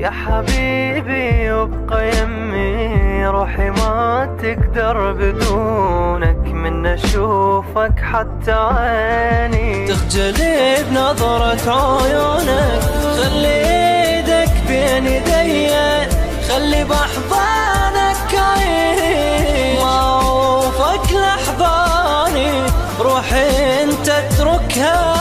يا حبيبي يبقى يمي روحي ما تقدر بدونك، من اشوفك حتى عيني تخجلي بنظرة عيونك. خلي ايدك بين ايدي، خلي باحضانك عيش، ما اوفك لحظاني روحي انت اتركها.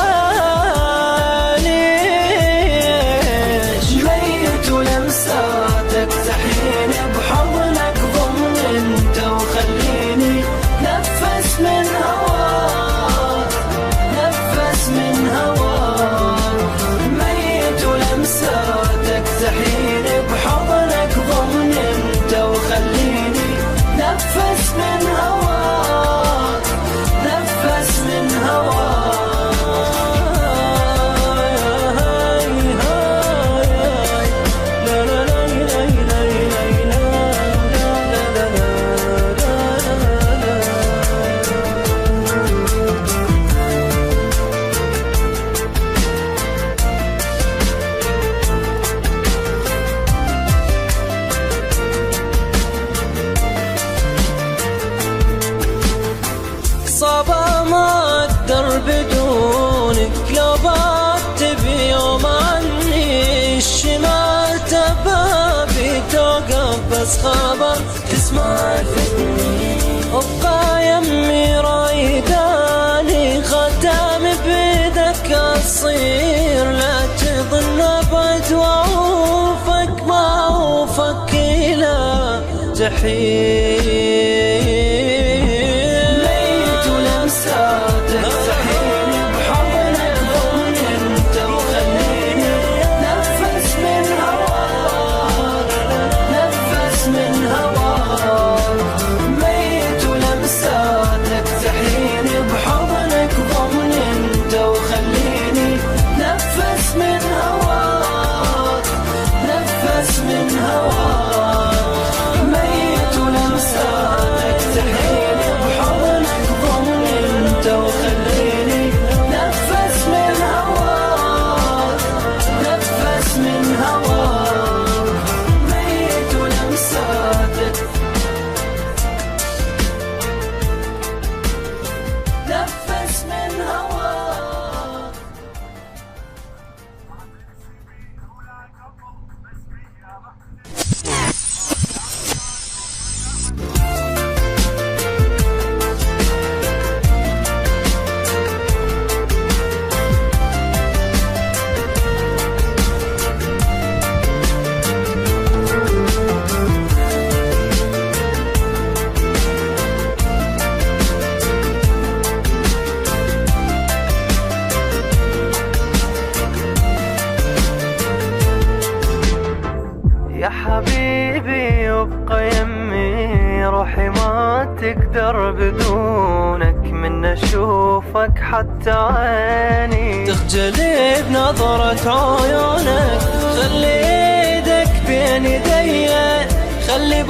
صعبة ما أقدر بدونك، لو بكتب يوم عني الشمال تبابي توقف بس خبر تسمع فتني. أبقى يمي رايداني ختام بيدك أصير، لا تظن أبعد وأوفك ما أوفك إلى جحيم. يا حبيبي يبقى يمي روحي ما تقدر بدونك، من اشوفك حتى عيني تخجلي بنظرة عيونك. خلي ايدك بين ايدي، خلي